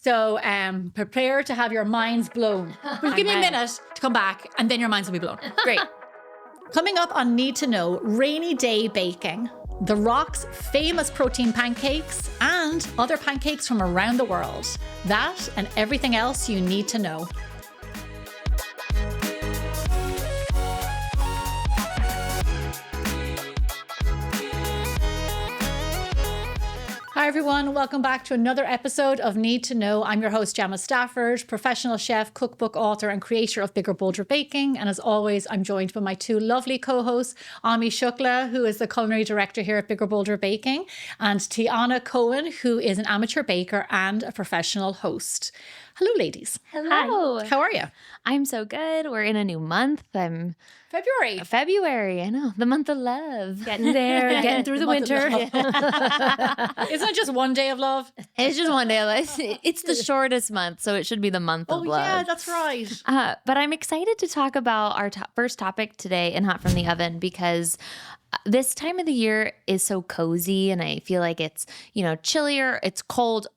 So prepare to have your minds blown. But give me a minute to come back and then your minds will be blown. Great. Coming up on Need to Know, rainy day baking, The Rock's famous protein pancakes, and other pancakes from around the world. That and everything else you need to know. Hi everyone, welcome back to another episode of Need to Know. I'm your host Gemma Stafford, professional chef, cookbook author and creator of Bigger Bolder Baking. And as always, I'm joined by my two lovely co-hosts, Ami Shukla, who is the culinary director here at Bigger Bolder Baking, and Tiana Cohen, who is an amateur baker and a professional host. Hello ladies. Hello. Hi. How are you? I'm so good. We're in a new month. February, I know. The month of love. Getting there, getting through the winter. Isn't it just one day of love? It's just one day of love. It's the shortest month, so it should be the month of love. Oh yeah, that's right. But I'm excited to talk about our first topic today in Hot from the Oven because this time of the year is so cozy and I feel like it's, chillier, it's cold.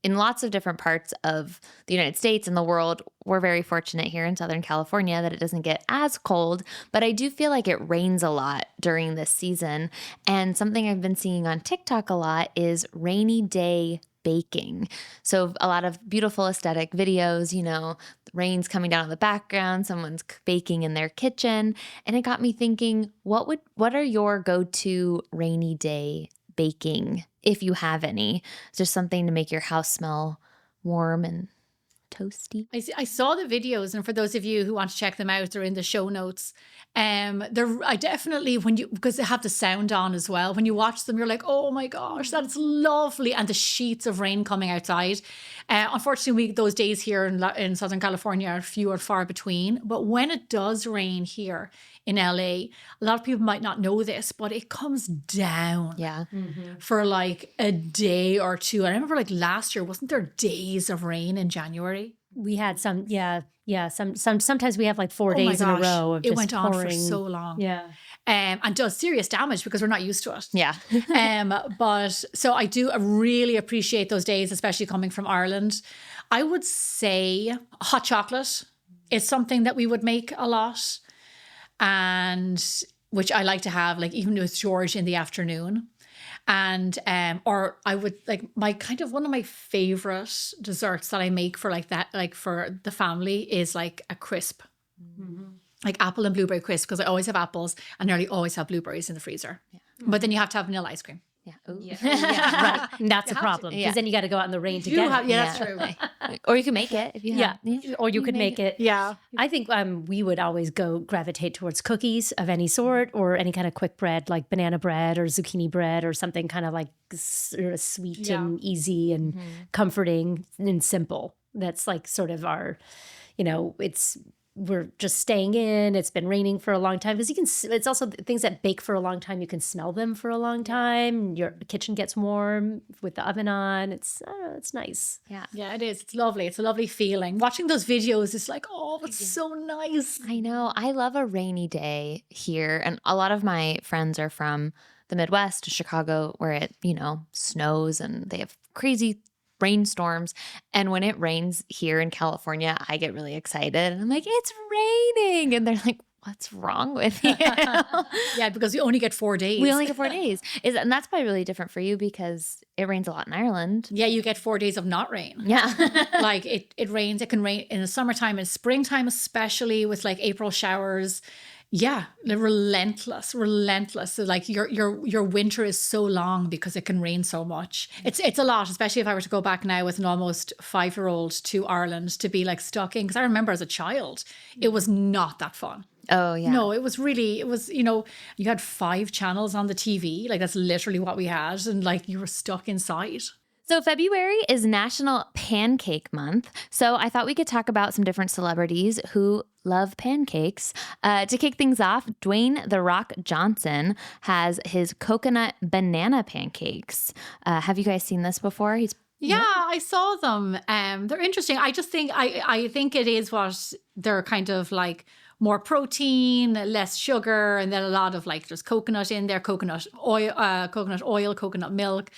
In lots of different parts of the United States and the world, we're very fortunate here in Southern California that it doesn't get as cold, but I do feel like it rains a lot during this season. And something I've been seeing on TikTok a lot is rainy day baking. So a lot of beautiful aesthetic videos, the rain's coming down in the background, someone's baking in their kitchen. And it got me thinking, what are your go-to rainy day baking, if you have any? Just something to make your house smell warm and toasty. I saw the videos, and for those of you who want to check them out, they're in the show notes. I definitely, because they have the sound on as well, when you watch them, you're like, oh my gosh, that's lovely. And the sheets of rain coming outside. Unfortunately, those days here in Southern California are few and far between. But when it does rain here in LA, a lot of people might not know this, but it comes down for like a day or two. And I remember like last year, wasn't there days of rain in January? We had some, sometimes we have like 4 days in a row of just it went on pouring. for so long. Yeah. And does serious damage because we're not used to it. Yeah. But so I really appreciate those days, especially coming from Ireland. I would say hot chocolate is something that we would make a lot, and which I like to have, like even with George in the afternoon. And or I would like one of my favorite desserts that I make for like that, like for the family, is like a crisp, like apple and blueberry crisp, because I always have apples and nearly always have blueberries in the freezer. Yeah. But then you have to have vanilla ice cream. Yeah. Ooh. Right. And that's a problem because then you got to go out in the rain to get it. That's true. Or you can make it if you have. Yeah. Or you could make it. Yeah. I think we would always gravitate towards cookies of any sort or any kind of quick bread like banana bread or zucchini bread or something kind of like sort of sweet and easy and comforting and simple. That's like sort of our, we're just staying in. It's been raining for a long time because it's also things that bake for a long time. You can smell them for a long time. Your kitchen gets warm with the oven on. It's nice. Yeah. Yeah, it is. It's lovely. It's a lovely feeling. Watching those videos is like, oh, it's so nice. I know. I love a rainy day here. And a lot of my friends are from the Midwest, Chicago, where it, snows and they have crazy rainstorms. And when it rains here in California, I get really excited. And I'm like, it's raining. And they're like, what's wrong with you? Yeah, because we only get 4 days. We only get 4 days. And that's probably really different for you because it rains a lot in Ireland. Yeah, you get 4 days of not rain. Yeah. Like it rains. It can rain in the summertime and springtime, especially with like April showers. Yeah, relentless. So like your winter is so long because it can rain so much. It's a lot, especially if I were to go back now with an almost 5-year-old to Ireland to be like stuck in. Because I remember as a child, it was not that fun. Oh, yeah. No, it was, you had 5 channels on the TV. Like that's literally what we had. And like you were stuck inside. So February is National Pancake Month. So I thought we could talk about some different celebrities who love pancakes. To kick things off, Dwayne "The Rock" Johnson has his coconut banana pancakes. Have you guys seen this before? Yeah, I saw them. They're interesting. I just think I think it is what they're kind of like more protein, less sugar, and then a lot of like there's coconut in there, coconut oil, coconut milk.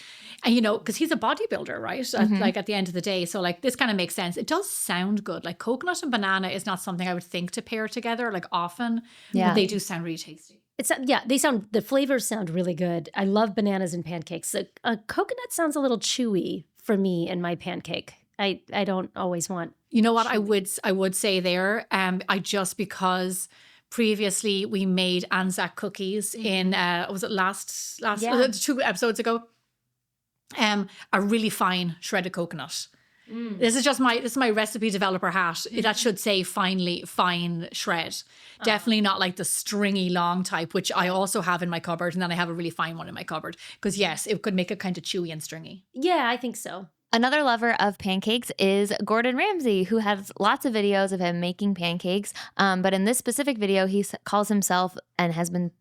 And, you know, because he's a bodybuilder, right? Like at the end of the day. So like this kind of makes sense. It does sound good. Like coconut and banana is not something I would think to pair together like often. Yeah. But they do sound really tasty. The flavors sound really good. I love bananas and pancakes. Coconut sounds a little chewy for me in my pancake. I don't always want. You know what I would say there? Because previously we made Anzac cookies in was it last 2 episodes ago? A really fine shredded coconut. This is my recipe developer hat. That should say fine shred. Definitely not like the stringy long type, which I also have in my cupboard, and then I have a really fine one in my cupboard. Because yes, it could make it kind of chewy and stringy. Yeah, I think so. Another lover of pancakes is Gordon Ramsay, who has lots of videos of him making pancakes. But in this specific video, he calls himself and has been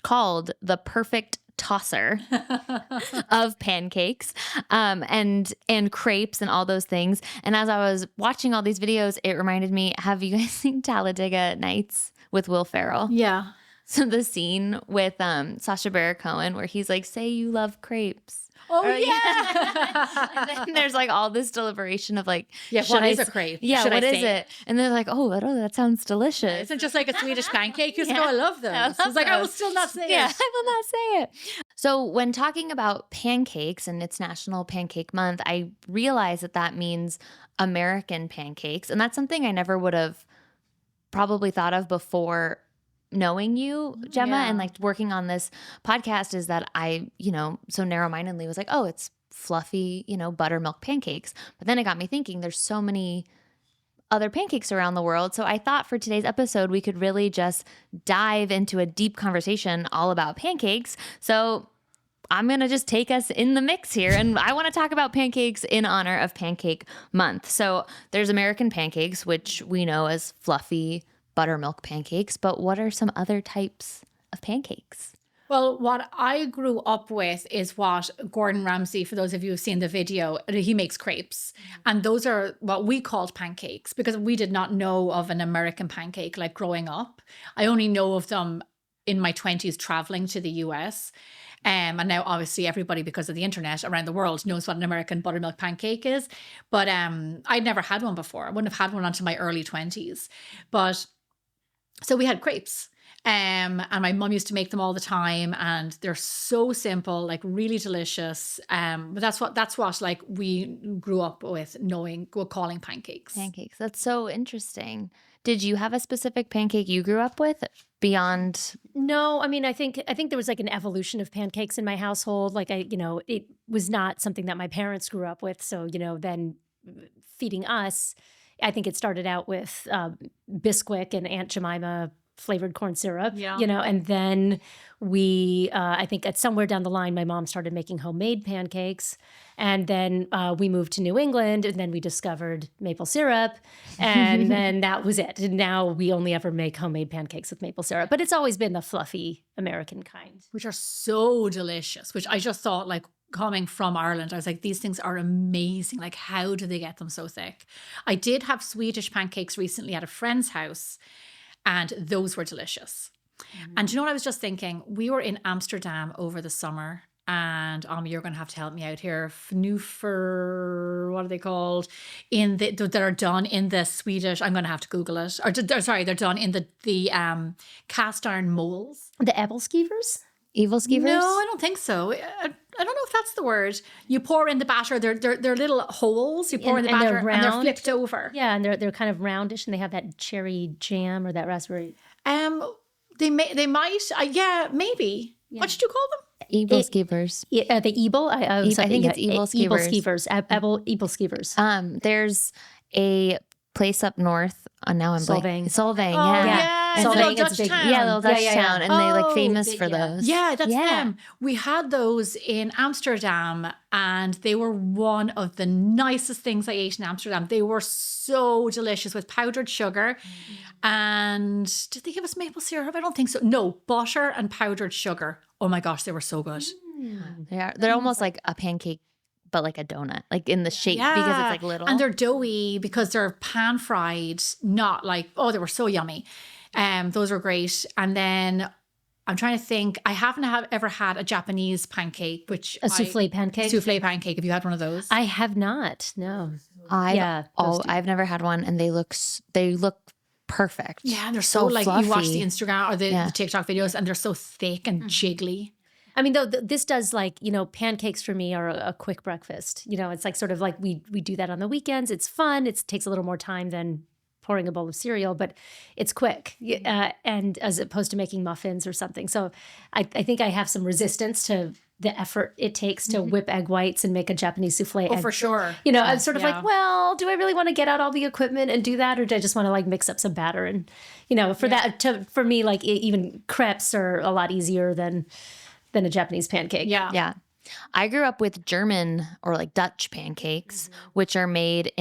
called the perfect tosser of pancakes and crepes and all those things. And as I was watching all these videos, it reminded me, have you guys seen Talladega Nights with Will Ferrell? Yeah. So the scene with Sacha Baron Cohen where he's like, say you love crepes. Oh, yeah. And then there's like all this deliberation of like, what is a crepe? Yeah, Should what I is say it? And they're like, oh, that sounds delicious. Isn't it just like a Swedish pancake? You just go, I love those. It's like, I will still not say Yeah, it. I will not say it. So when talking about pancakes and it's National Pancake Month, I realize that means American pancakes. And that's something I never would have probably thought of before knowing you, Gemma, and like working on this podcast is that I, so narrow-mindedly was like, oh, it's fluffy, buttermilk pancakes. But then it got me thinking there's so many other pancakes around the world. So I thought for today's episode, we could really just dive into a deep conversation all about pancakes. So I'm going to just take us in the mix here. And I want to talk about pancakes in honor of Pancake Month. So there's American pancakes, which we know as fluffy buttermilk pancakes, but what are some other types of pancakes? Well, what I grew up with is what Gordon Ramsay, for those of you who've seen the video, he makes crepes. And those are what we called pancakes because we did not know of an American pancake like growing up. I only know of them in my 20s traveling to the US. And now obviously everybody, because of the internet around the world, knows what an American buttermilk pancake is. But I'd never had one before. I wouldn't have had one until my early 20s. So we had crepes. And my mum used to make them all the time, and they're so simple, like really delicious. But that's what like we grew up with calling pancakes. Pancakes. That's so interesting. Did you have a specific pancake you grew up with beyond? No, I mean, I think there was like an evolution of pancakes in my household. Like it was not something that my parents grew up with. So, then feeding us, I think it started out with Bisquick and Aunt Jemima flavored corn syrup, and then we, I think at somewhere down the line, my mom started making homemade pancakes, and then we moved to New England, and then we discovered maple syrup, and then that was it. And now we only ever make homemade pancakes with maple syrup, but it's always been the fluffy American kind. Which are so delicious, which I just thought like, coming from Ireland, I was like, these things are amazing. Like, how do they get them so thick? I did have Swedish pancakes recently at a friend's house, and those were delicious. And you know what I was just thinking? We were in Amsterdam over the summer, and you're going to have to help me out here. Fnoofer, what are they called? That are done in the Swedish. I'm going to have to Google it. They're done in the cast iron molds. The Ebelskivers? Evilskivers? No, I don't think so. I don't know if that's the word. You pour in the batter. They're little holes. You pour in the batter and they're flipped over. Yeah, and they're kind of roundish, and they have that cherry jam or that raspberry. They might. Yeah, maybe. Yeah. What should you call them? Evilskivers. The Ebel. I think it's Evilskivers. Evilskivers. There's a place up north. Now I'm Solvang. Solvang, yeah. Yeah. Solvang, little Dutch town. Yeah, little Dutch town. And they're like famous for those. Yeah, that's them. We had those in Amsterdam, and they were one of the nicest things I ate in Amsterdam. They were so delicious with powdered sugar. And did they give us maple syrup? I don't think so. No, butter and powdered sugar. Oh my gosh, they were so good. They're almost like a pancake, but like a donut, like in the shape, because it's like little. And they're doughy because they're pan fried, not like, they were so yummy. Those are great. And then I'm trying to think. I haven't ever had a Japanese pancake, which A souffle pancake? Souffle pancake. Have you had one of those? I have not. No. I've never had one, and they look perfect. Yeah, and they're so like you watch the fluffy. Instagram or the TikTok videos, and they're so thick and jiggly. I mean, though, this does like, pancakes for me are a quick breakfast. It's like sort of like we do that on the weekends. It's fun. It takes a little more time than pouring a bowl of cereal, but it's quick. And as opposed to making muffins or something. So I think I have some resistance to the effort it takes to whip egg whites and make a Japanese souffle. Oh, for sure. I'm sort of like, well, do I really want to get out all the equipment and do that? Or do I just want to like mix up some batter? And, for me, like even crêpes are a lot easier than a Japanese pancake. Yeah. Yeah. I grew up with German or like Dutch pancakes, which are made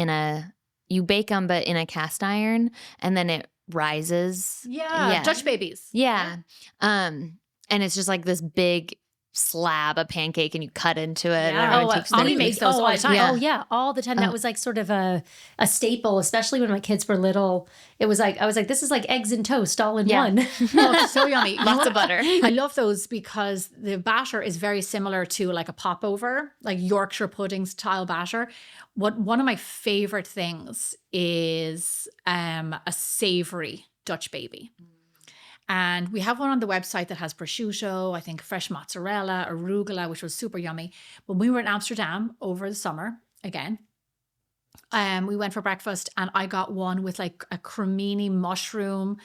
you bake them, but in a cast iron, and then it rises. Yeah. Dutch babies. Yeah. And it's just like this big slab of pancake, and you cut into it. Yeah. And Mommy makes those all the time. Oh yeah, all the time. That was like sort of a staple, especially when my kids were little. It was like, I was like, this is like eggs and toast all in one. Oh, it's so yummy. Lots of butter. I love those because the batter is very similar to like a popover, like Yorkshire pudding style batter. One of my favorite things is a savory Dutch baby. And we have one on the website that has prosciutto, I think fresh mozzarella, arugula, which was super yummy. When we were in Amsterdam over the summer, again, we went for breakfast and I got one with like a cremini mushroom,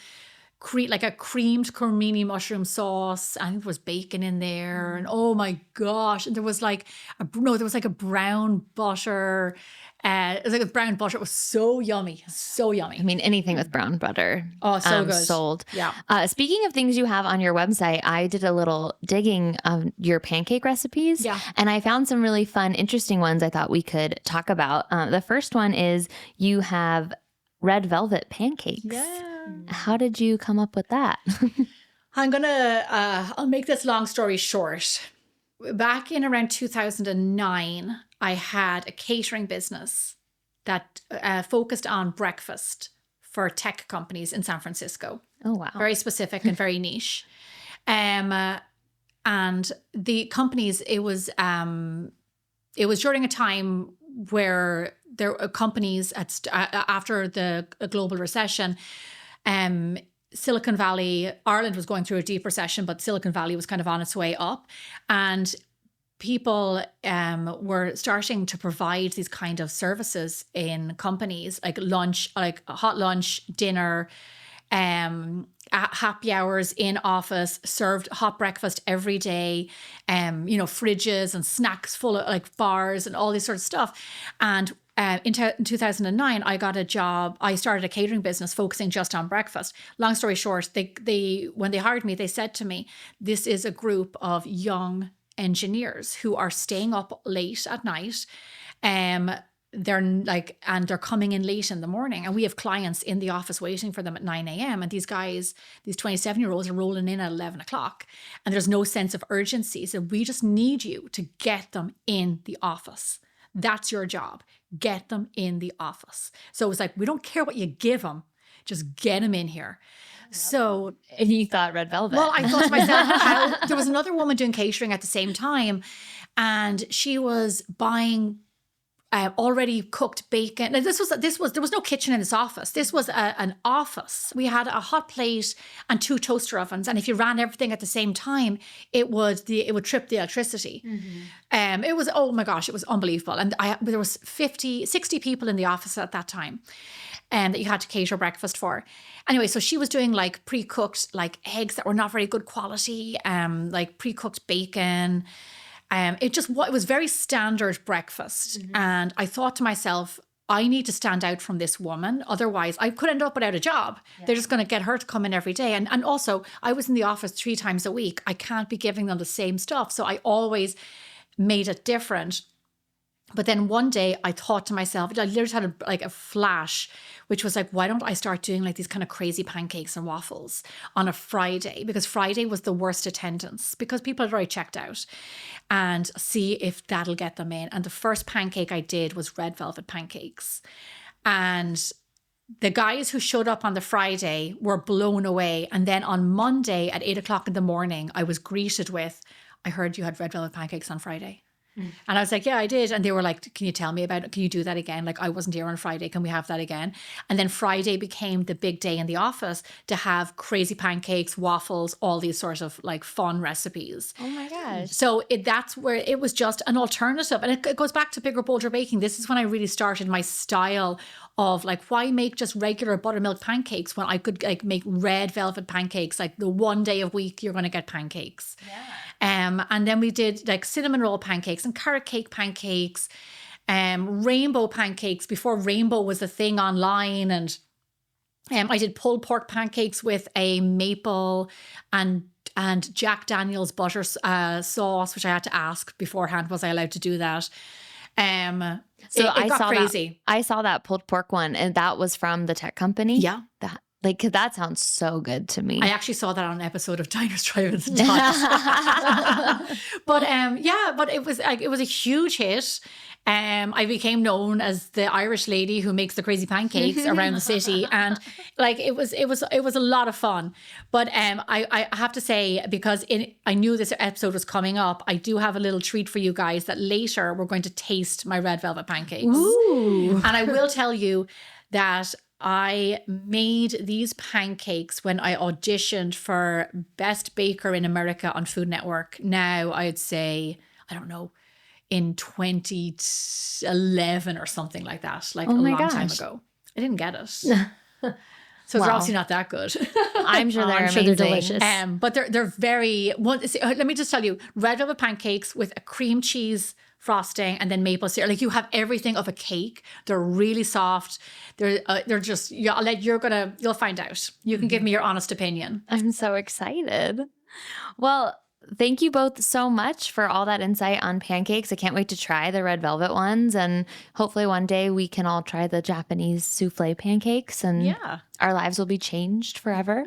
like a creamed cremini mushroom sauce. I think there was bacon in there. And oh my gosh. And there was like a brown butter. It was like a brown butter. It was so yummy. So yummy. I mean, anything with brown butter. Oh, so good. Sold. Yeah. Speaking of things you have on your website, I did a little digging of your pancake recipes. Yeah. And I found some really fun, interesting ones I thought we could talk about. The first one is you have red velvet pancakes. Yeah. How did you come up with that? I'll make this long story short. Back in around 2009, I had a catering business that focused on breakfast for tech companies in San Francisco. Oh, wow. Very specific and very niche. And the companies, it was during a time where there were companies after the global recession, Silicon Valley, Ireland was going through a deep recession, but Silicon Valley was kind of on its way up. And people were starting to provide these kind of services in companies, like lunch, like hot lunch, dinner, happy hours in office, served hot breakfast every day, fridges and snacks full of like bars and all this sort of stuff. And in 2009, I got a job. I started a catering business focusing just on breakfast. Long story short, they when they hired me, they said to me, this is a group of young engineers who are staying up late at night. They're coming in late in the morning, and we have clients in the office waiting for them at 9 a.m. And these guys, these 27-year-olds are rolling in at 11 o'clock, and there's no sense of urgency. So we just need you to get them in the office. That's your job. Get them in the office. So it was like, we don't care what you give them, just get them in here. So, and you thought red velvet. Well, I thought to myself, there was another woman doing catering at the same time, and she was buying already cooked bacon. Now, there was no kitchen in this office. This was an office. We had a hot plate and 2 toaster ovens, and if you ran everything at the same time, it would trip the electricity. Mm-hmm. It was, oh my gosh, it was unbelievable. And there was 60 people in the office at that time. That you had to cater breakfast for. Anyway, so she was doing like pre-cooked like eggs that were not very good quality, like pre-cooked bacon. It was very standard breakfast. Mm-hmm. And I thought to myself, I need to stand out from this woman. Otherwise, I could end up without a job. Yeah. They're just going to get her to come in every day. And also, I was in the office 3 times a week. I can't be giving them the same stuff. So I always made it different. But then one day I thought to myself, I literally had a flash, which was like, why don't I start doing like these kind of crazy pancakes and waffles on a Friday? Because Friday was the worst attendance because people had already checked out, and see if that'll get them in. And the first pancake I did was red velvet pancakes. And the guys who showed up on the Friday were blown away. And then on Monday at 8 o'clock in the morning, I was greeted with, I heard you had red velvet pancakes on Friday. And I was like, yeah, I did. And they were like, can you tell me about it? Can you do that again? Like, I wasn't here on Friday. Can we have that again? And then Friday became the big day in the office to have crazy pancakes, waffles, all these sort of like fun recipes. Oh my gosh. So that's where it was just an alternative. And it goes back to bigger, bolder baking. This is when I really started my style of like, why make just regular buttermilk pancakes when I could like make red velvet pancakes, like the one day a week you're going to get pancakes. Yeah. And then we did like cinnamon roll pancakes and carrot cake pancakes, rainbow pancakes before rainbow was a thing online. And I did pulled pork pancakes with a maple and Jack Daniel's butter sauce, which I had to ask beforehand, was I allowed to do that? So it got crazy. I saw that pulled pork one, and that was from the tech company. Yeah. That sounds so good to me. I actually saw that on an episode of Diners, Drive-Ins and Dives. But it was a huge hit. I became known as the Irish lady who makes the crazy pancakes around the city, and like it was a lot of fun. But I have to say, because I knew this episode was coming up, I do have a little treat for you guys that later we're going to taste my red velvet pancakes. Ooh. And I will tell you that I made these pancakes when I auditioned for Best Baker in America on Food Network. Now, I'd say, I don't know, in 2011 or something like that, like a long time ago. I didn't get it. So it's obviously not that good. I'm sure they're amazing. They're delicious. But they're very, let me just tell you, red velvet pancakes with a cream cheese frosting and then maple syrup. Like, you have everything of a cake. They're really soft. They're just, you'll find out. You can give me your honest opinion. I'm so excited. Well, thank you both so much for all that insight on pancakes. I can't wait to try the red velvet ones, and hopefully one day we can all try the Japanese souffle pancakes, and our lives will be changed forever.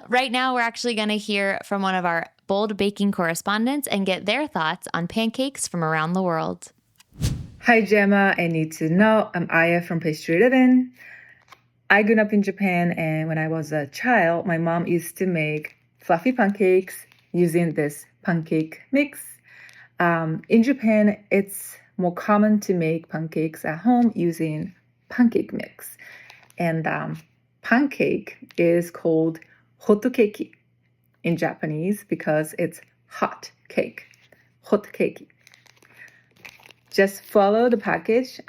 Right now, we're actually going to hear from one of our bold baking correspondents and get their thoughts on pancakes from around the world. Hi, Gemma. I need to know. I'm Aya from Pastry Living. I grew up in Japan, and when I was a child, my mom used to make fluffy pancakes using this pancake mix. In Japan, it's more common to make pancakes at home using pancake mix. And pancake is called hotcake in Japanese because it's hot cake. Hotcake. Just follow the package.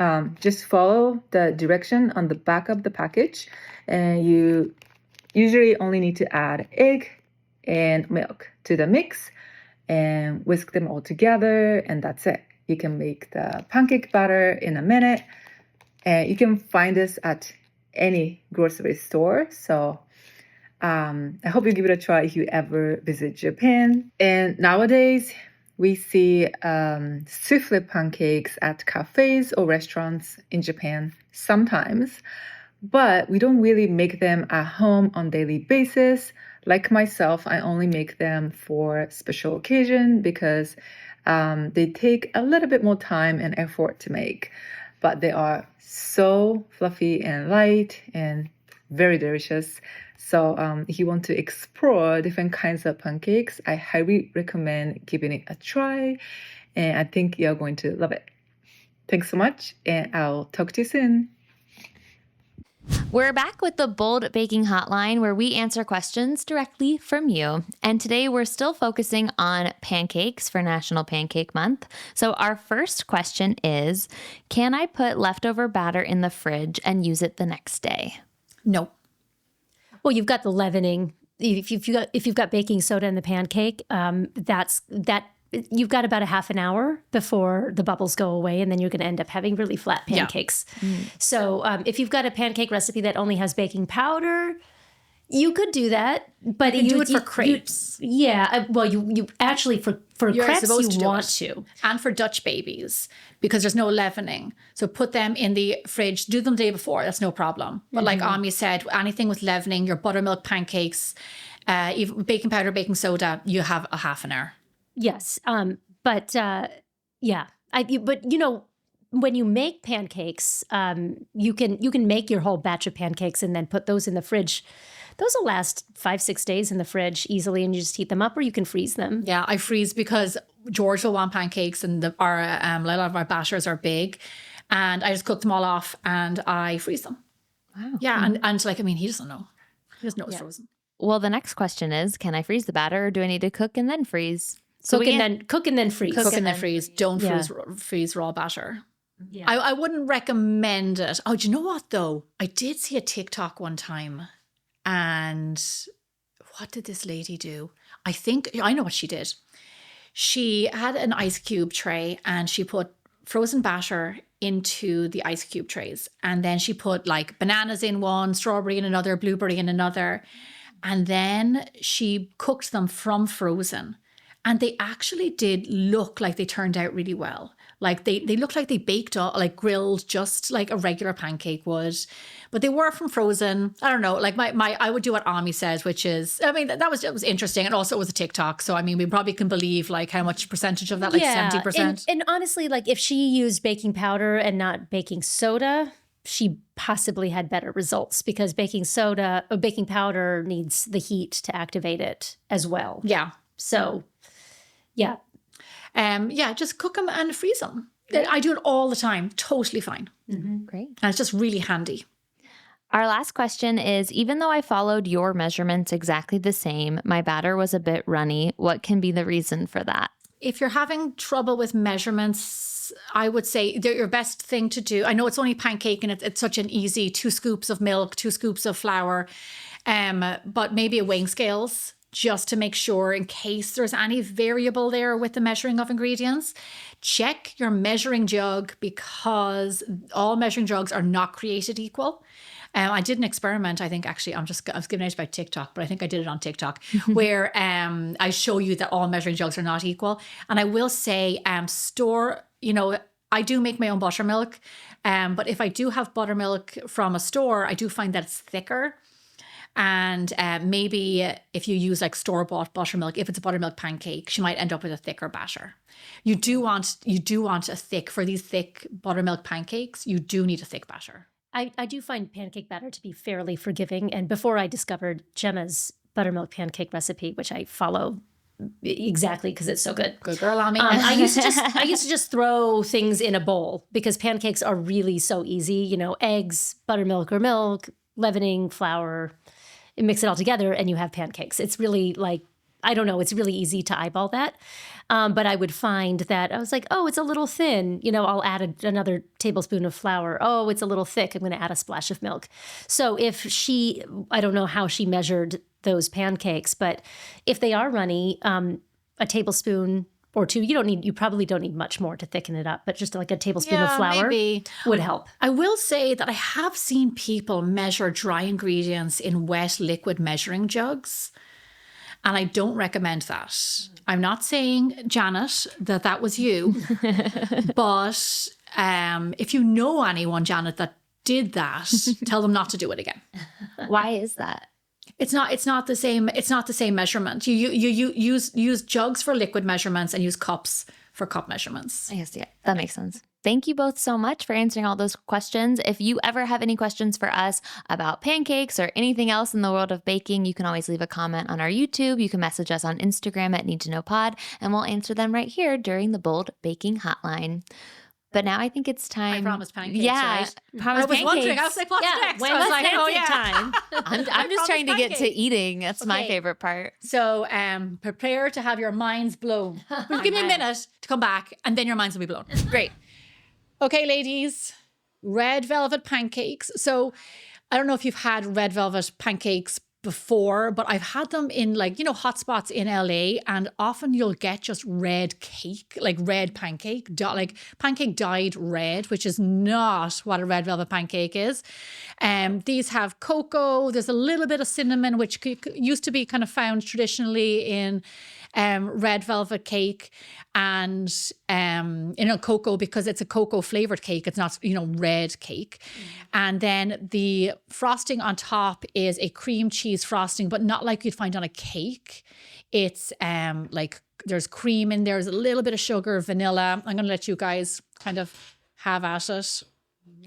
Just follow the direction on the back of the package. And you usually only need to add egg and milk to the mix and whisk them all together, and that's it. You can make the pancake batter in a minute, and you can find this at any grocery store. So I hope you give it a try if you ever visit Japan. And nowadays we see souffle pancakes at cafes or restaurants in Japan sometimes, but we don't really make them at home on a daily basis. Like myself, I only make them for special occasion because they take a little bit more time and effort to make. But they are so fluffy and light and very delicious. So if you want to explore different kinds of pancakes, I highly recommend giving it a try. And I think you're going to love it. Thanks so much, and I'll talk to you soon. We're back with the Bold Baking Hotline, where we answer questions directly from you. And today we're still focusing on pancakes for National Pancake Month. So our first question is, can I put leftover batter in the fridge and use it the next day? No. Well, you've got the leavening. If you've got baking soda in the pancake, you've got about a half an hour before the bubbles go away, and then you're going to end up having really flat pancakes. Yeah. So if you've got a pancake recipe that only has baking powder, you could do that. But you do it for crepes. You actually for crepes you want to. And for Dutch babies, because there's no leavening. So put them in the fridge. Do them the day before. That's no problem. But like Ami said, anything with leavening, your buttermilk pancakes, even baking powder, baking soda, you have a half an hour. Yes. But when you make pancakes, you can make your whole batch of pancakes and then put those in the fridge. Those will last 5-6 days in the fridge easily, and you just heat them up, or you can freeze them. Yeah, I freeze because George will want pancakes, and a lot of our bashers are big, and I just cook them all off and I freeze them. Wow. Yeah, and like, I mean, he doesn't know. He doesn't know it's frozen. Well, the next question is, can I freeze the batter, or do I need to cook and then freeze? Cook and then freeze. Cook and then freeze. Don't freeze raw batter. Yeah. I wouldn't recommend it. Oh, do you know what though? I did see a TikTok one time, and what did this lady do? I know what she did. She had an ice cube tray and she put frozen batter into the ice cube trays. And then she put like bananas in one, strawberry in another, blueberry in another. And then she cooked them from frozen. And they actually did look like they turned out really well. Like they looked like they baked up, like grilled, just like a regular pancake would. But they were from frozen. I don't know. Like I would do what Ami says, which is, I mean, that was interesting. And also it was a TikTok. So, I mean, we probably can believe like how much percentage of that, like 70%. And honestly, like if she used baking powder and not baking soda, she possibly had better results, because baking powder needs the heat to activate it as well. Yeah. So, yeah. Just cook them and freeze them. I do it all the time. Totally fine. Mm-hmm. Great. And it's just really handy. Our last question is, even though I followed your measurements exactly the same, my batter was a bit runny. What can be the reason for that? If you're having trouble with measurements, I would say your best thing to do, I know it's only pancake and it's such an easy 2 scoops of milk, 2 scoops of flour, but maybe a weighing scales, just to make sure in case there's any variable there with the measuring of ingredients. Check your measuring jug, because all measuring jugs are not created equal. I did an experiment, I think actually, I was giving out about TikTok, but I think I did it on TikTok, where I show you that all measuring jugs are not equal. And I will say, I do make my own buttermilk, but if I do have buttermilk from a store, I do find that it's thicker. And maybe if you use like store-bought buttermilk, if it's a buttermilk pancake, she might end up with a thicker batter. You do want for these thick buttermilk pancakes, you do need a thick batter. I do find pancake batter to be fairly forgiving. And before I discovered Gemma's buttermilk pancake recipe, which I follow exactly because it's so good. Good girl, Ami. I used to just throw things in a bowl, because pancakes are really so easy. Eggs, buttermilk or milk, leavening, flour, and mix it all together and you have pancakes. It's really like, I don't know, it's really easy to eyeball that. But I would find that I was like, oh, it's a little thin. I'll add another tablespoon of flour. Oh, it's a little thick. I'm going to add a splash of milk. So I don't know how she measured those pancakes, but if they are runny, a tablespoon or 2, you probably don't need much more to thicken it up, but just like a tablespoon of flour would help. I will say that I have seen people measure dry ingredients in wet liquid measuring jugs. And I don't recommend that. I'm not saying, Janet, that was you. But if you know anyone, Janet, that did that, tell them not to do it again. Why is that? It's not the same. It's not the same measurement. You use jugs for liquid measurements and use cups for cup measurements. I guess, yeah, that makes sense. Thank you both so much for answering all those questions. If you ever have any questions for us about pancakes or anything else in the world of baking, you can always leave a comment on our YouTube. You can message us on Instagram at Need to Know Pod, and we'll answer them right here during the Bold Baking Hotline. But now I think it's time. I promised pancakes, yeah, right? Promised I was wondering. I was like, what's next? When I was was like, time? I'm just trying to get to eating. That's my favorite part. So prepare to have your minds blown. Give me a minute to come back, and then your minds will be blown. Great. Okay, ladies, red velvet pancakes. So I don't know if you've had red velvet pancakes before, but I've had them in hot spots in LA, and often you'll get just red cake, like red pancake, like pancake dyed red, which is not what a red velvet pancake is. These have cocoa. There's a little bit of cinnamon, which used to be kind of found traditionally in red velvet cake, and cocoa, because it's a cocoa flavored cake. It's not red cake. And then the frosting on top is a cream cheese frosting, but not like you'd find on a cake. It's like there's cream in there, there's a little bit of sugar, vanilla. I'm gonna let you guys kind of Have at it.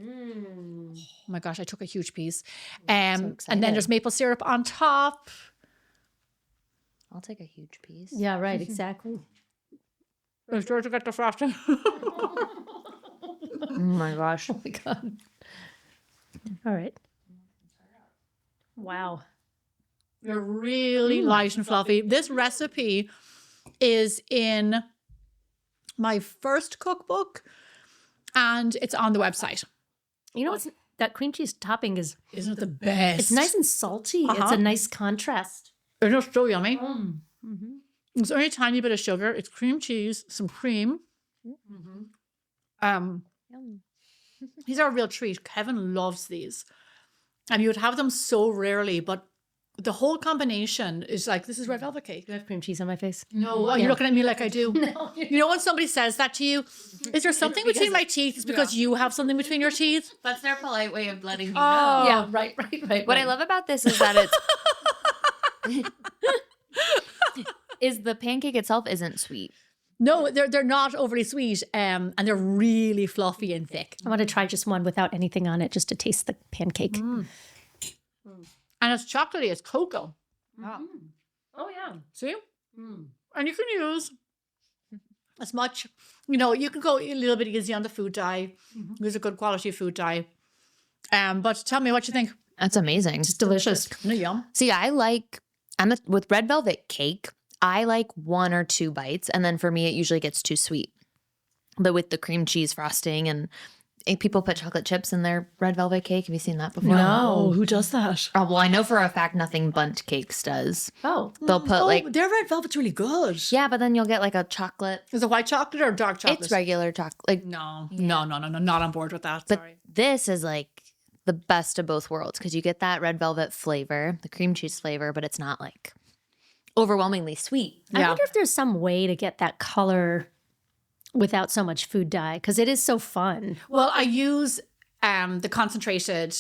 Oh my gosh, I took a huge piece. And then excited. there's maple syrup on top. I'll take a huge piece. Yeah, right, exactly. Make sure to get the frosting. Oh my gosh. Oh my God. All right. Wow. They're really light and fluffy. This recipe is in my first cookbook and it's on the website. You know, that cream cheese topping is, Isn't it the best? it's nice and salty. It's a nice contrast. It's just so yummy. Mm-hmm. It's only a tiny bit of sugar. It's cream cheese, some cream. Yum. These are a real treat. Kevin loves these. And you would have them so rarely, but the whole combination is like, this is red velvet cake. Do I have cream cheese on my face? No, you're looking at me like I do. No. You know when somebody says that to you, is there something between my teeth? It's because you have something between your teeth? That's their polite way of letting you know. Oh. Yeah, right. What I love about this is that it's is the pancake itself isn't sweet. No, they're not overly sweet, and they're really fluffy and thick. I want to try just one without anything on it just to taste the pancake. And it's chocolatey, it's cocoa. Oh, yeah. See? And you can use as much, you can go a little bit easy on the food dye. Use a good quality food dye. But tell me what you think. That's amazing. It's delicious. No, yum. See, with red velvet cake, I like 1 or 2 bites, and then for me, it usually gets too sweet. But with the cream cheese frosting and people put chocolate chips in their red velvet cake. Have you seen that before? No, who does that? Oh, well, I know for a fact nothing Bundt Cakes does. Oh. They'll put their red velvet's really good. yeah, but then you'll get like a chocolate. Is it white chocolate or dark chocolate? It's regular chocolate. Like, No, not on board with that. but Sorry. this is like the best of both worlds because you get that red velvet flavor, the cream cheese flavor, but it's not like overwhelmingly sweet. I wonder if there's some way to get that color without so much food dye because it is so fun. Well, I use the concentrated,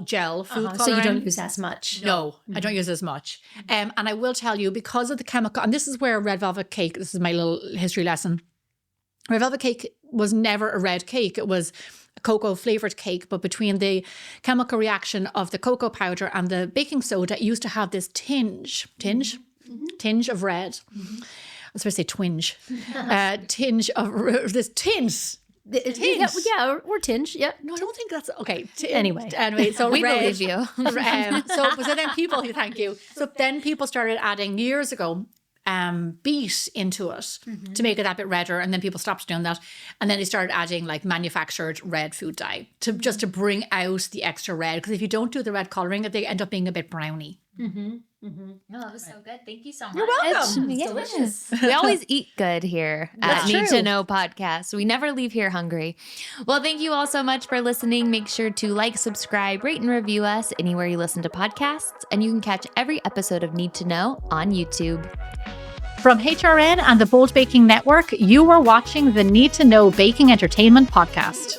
gel food coloring. So you don't use as much. No, I don't use as much. And I will tell you, because of the chemical, and this is where red velvet cake, this is my little history lesson. Red velvet cake was never a red cake. It was a cocoa flavored cake, but between the chemical reaction of the cocoa powder and the baking soda, it used to have this tinge of red. I was supposed to say twinge. Tinge of this tinge. Yeah, or tinge. Yeah. No, I don't think that's okay. Anyway, so We red. believe you. So then people, thank you. So then people started adding years ago beet into it to make it that bit redder, and then people stopped doing that, and then they started adding like manufactured red food dye to bring out the extra red, because if you don't do the red coloring, they end up being a bit browny. No, that was so good. Thank you so much. You're welcome. It's delicious. We always eat good here at That's Need true. to Know podcast. We never leave here hungry. Well, thank you all so much for listening. Make sure to like, subscribe, rate, and review us anywhere you listen to podcasts. And you can catch every episode of Need to Know on YouTube. From HRN and the Bold Baking Network, you are watching the Need to Know Baking Entertainment podcast.